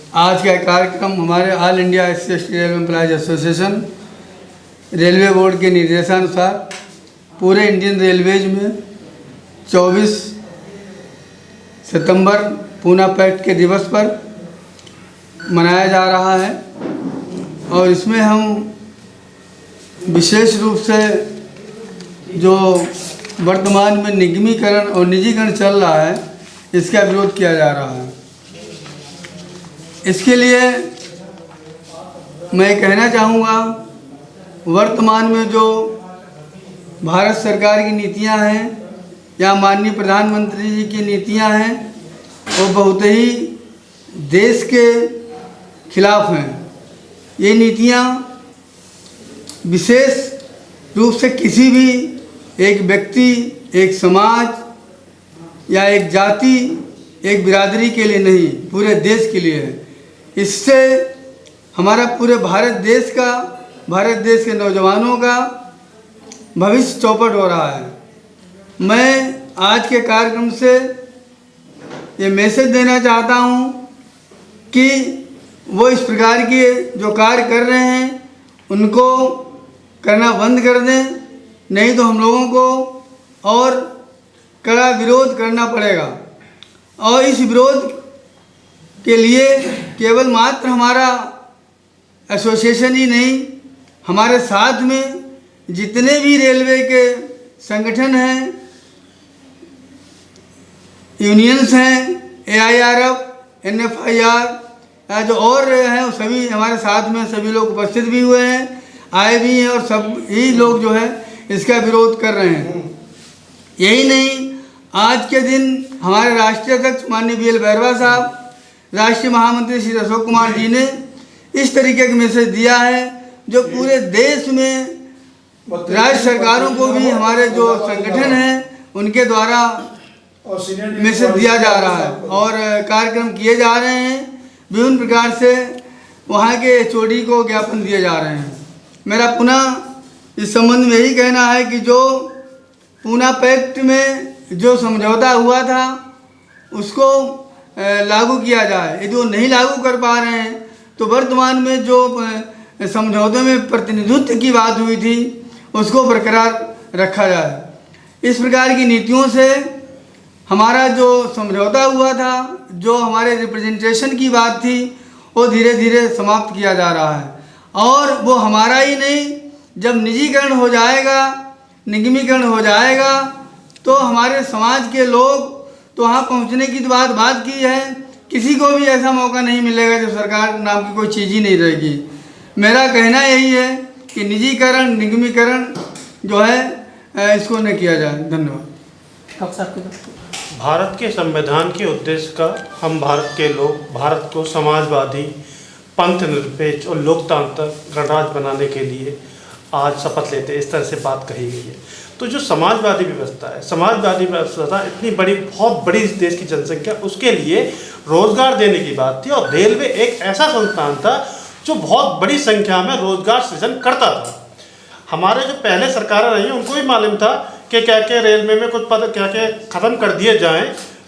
आज का कार्यक्रम हमारे all India SC ST railway employees association railway board के निर्देशानुसार पूरे इंडियन रेलवेज में 24 सितंबर पूना पैक्ट के दिवस पर मनाया जा रहा है और इसमें हम विशेष रूप से जो वर्तमान में निगमीकरण और निजीकरण चल रहा है इसका विरोध किया जा रहा है। इसके लिए मैं कहना चाहूँगा, वर्तमान में जो भारत सरकार की नीतियाँ हैं या माननीय प्रधानमंत्री जी की नीतियाँ हैं वो बहुत ही देश के खिलाफ हैं। ये नीतियाँ विशेष रूप से किसी भी एक व्यक्ति, एक समाज या एक जाति, एक बिरादरी के लिए नहीं, पूरे देश के लिए है। इससे हमारा पूरे भारत देश के नौजवानों का भविष्य चौपट हो रहा है। मैं आज के कार्यक्रम से ये मैसेज देना चाहता हूँ कि वो इस प्रकार के जो कार्य कर रहे हैं उनको करना बंद कर दें, नहीं तो हम लोगों को और कड़ा विरोध करना पड़ेगा। और इस विरोध के लिए केवल मात्र हमारा एसोसिएशन ही नहीं, हमारे साथ में जितने भी रेलवे के संगठन हैं, यूनियंस हैं, AIRF, NFIR जो और हैं वो सभी हमारे साथ में सभी लोग उपस्थित भी हुए हैं, आए भी हैं और सब ही लोग जो है इसका विरोध कर रहे हैं। यही नहीं, आज के दिन हमारे राष्ट्रीय अध्यक्ष माननीय BL बैरवा साहब, राष्ट्रीय महामंत्री श्री अशोक कुमार जी ने इस तरीके का मैसेज दिया है जो पूरे देश में राज्य सरकारों को भी हमारे जो संगठन हैं उनके द्वारा मैसेज दिया जा रहा है और कार्यक्रम किए जा रहे हैं। विभिन्न प्रकार से वहाँ के HOD को ज्ञापन दिए जा रहे हैं। मेरा पुनः इस संबंध में यही कहना है कि जो पूना पैक्ट में जो समझौता हुआ था उसको लागू किया जाए। यदि वो नहीं लागू कर पा रहे हैं तो वर्तमान में जो समझौते में प्रतिनिधित्व की बात हुई थी उसको बरकरार रखा जाए। इस प्रकार की नीतियों से हमारा जो समझौता हुआ था, जो हमारे रिप्रेजेंटेशन की बात थी, वो धीरे धीरे समाप्त किया जा रहा है। और वो हमारा ही नहीं, जब निजीकरण हो जाएगा, निगमीकरण हो जाएगा तो हमारे समाज के लोग तो वहाँ पहुँचने की तो बात की है, किसी को भी ऐसा मौका नहीं मिलेगा जब सरकार नाम की कोई चीज़ ही नहीं रहेगी। मेरा कहना यही है कि निजीकरण, निगमीकरण जो है इसको न किया जाए। धन्यवाद। भारत के संविधान के उद्देश्य का हम भारत के लोग भारत को समाजवादी, पंथ निरपेक्ष और लोकतांत्रिक गणराज्य बनाने के लिए आज शपथ लेते हैं, इस तरह से बात कही गई है। तो जो समाजवादी व्यवस्था है, समाजवादी व्यवस्था इतनी बड़ी, बहुत बड़ी इस देश की जनसंख्या, उसके लिए रोजगार देने की बात थी और रेलवे एक ऐसा संस्थान था जो बहुत बड़ी संख्या में रोजगार सृजन करता था। हमारे जो पहले सरकारें रही उनको भी मालूम था कि क्या क्या रेलवे में कुछ पद क्या क्या ख़त्म कर दिए जाएं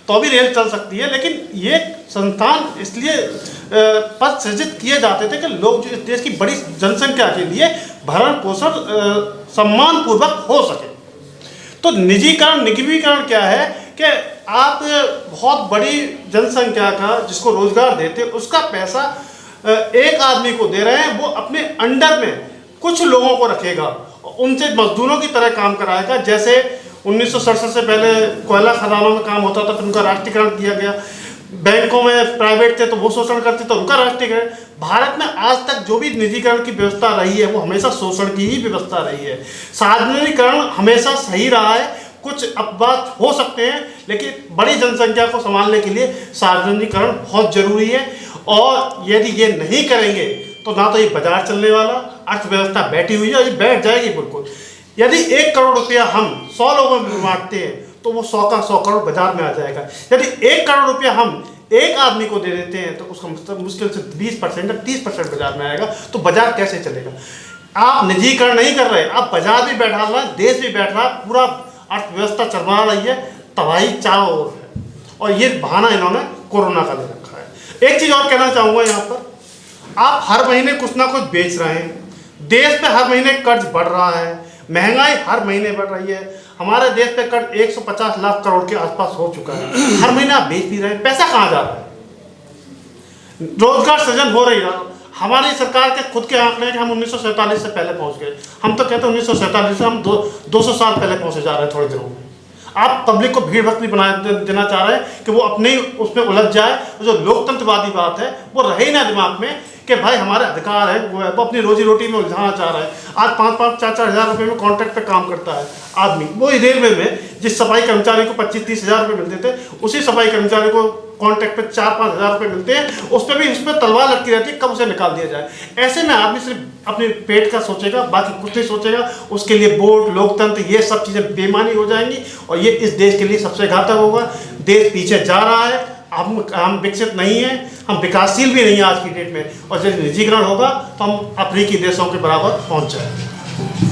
तो भी रेल चल सकती है, लेकिन ये संस्थान इसलिए पद सृजित किए जाते थे कि लोग जो इस देश की बड़ी जनसंख्या के लिए भरण पोषण सम्मानपूर्वक हो सके। तो निजीकरण, निगमीकरण क्या है कि आप बहुत बड़ी जनसंख्या का जिसको रोजगार देते उसका पैसा एक आदमी को दे रहे हैं, वो अपने अंडर में कुछ लोगों को रखेगा, उनसे मजदूरों की तरह काम कराएगा। जैसे 1967 से पहले कोयला खदानों में काम होता था, फिर उनका राष्ट्रीयकरण किया गया। बैंकों में प्राइवेट थे तो वो शोषण करते तो उनका राष्ट्रीयकरण। भारत में आज तक जो भी निजीकरण की व्यवस्था रही है वो हमेशा शोषण की ही व्यवस्था रही है। सार्वजनिकरण हमेशा सही रहा है। कुछ अपवाद हो सकते हैं, लेकिन बड़ी जनसंख्या को संभालने के लिए सार्वजनिकरण बहुत जरूरी है। और यदि ये नहीं करेंगे तो ना तो ये बाजार चलने वाला, अर्थव्यवस्था बैठी हुई है, ये बैठ जाएगी बिल्कुल। यदि 1 करोड़ रुपया हम 100 लोगों में बांटते हैं तो वो 100 का 100 करोड़ बाजार में आ जाएगा। यदि 1 करोड़ रुपया हम एक आदमी को दे देते हैं तो उसका मतलब मुश्किल से 20% या 30% बाजार में आएगा, तो बाजार कैसे चलेगा? आप निजीकरण नहीं कर रहे, आप बाजार भी बैठा रहा है, देश भी बैठ रहा है, पूरा अर्थव्यवस्था चलवा रही है, तबाही चारों ओर है। और ये बहाना इन्होंने कोरोना का ले रखा है। एक चीज़ और कहना चाहूँगा यहाँ पर, आप हर महीने कुछ ना कुछ बेच रहे हैं, देश पे हर महीने कर्ज बढ़ रहा है, महंगाई हर महीने बढ़ रही है, हमारे देश पे कर्ज 150 लाख करोड़ के आसपास हो चुका है, हर महीने आप बेच भी रहे हैं, पैसा कहाँ जा रहा है? रोजगार सृजन हो रही रहा। हमारी सरकार के खुद के आंकड़े हैं कि हम 1947 से पहले पहुंच गए। हम तो कहते हैं 1947 से हम 200 साल पहले पहुंचे जा रहे हैं थोड़े दिनों में। आप पब्लिक को भीड़ भक्ति बना देना चाह रहे हैं कि वो अपने ही उसमें उलझ जाए। जो लोकतंत्रवादी बात है वो रहे ना दिमाग में कि भाई हमारे अधिकार है, वो अपनी रोजी रोटी में उलझाना चाह रहा है। आज 5-5, 4-4 हज़ार रुपये में कॉन्ट्रैक्ट पे काम करता है आदमी। वो रेलवे में जिस सफाई कर्मचारी को 25-30 हज़ार रुपये मिलते थे, उसी सफाई कर्मचारी को कॉन्ट्रैक्ट पे 4-5 हज़ार रुपये मिलते हैं। उस पर तलवार लटकी रहती है, कब उसे निकाल दिया जाए। ऐसे में आदमी सिर्फ अपने पेट का सोचेगा, बाकी कुछ नहीं सोचेगा। उसके लिए वोट, लोकतंत्र, ये सब चीज़ें बेमानी हो जाएंगी और ये इस देश के लिए सबसे घातक होगा। देश पीछे जा रहा है, हम विकसित नहीं हैं, हम विकासशील भी नहीं हैं आज की डेट में। और जब निजीकरण होगा तो हम अफ्रीकी देशों के बराबर पहुंच जाएंगे।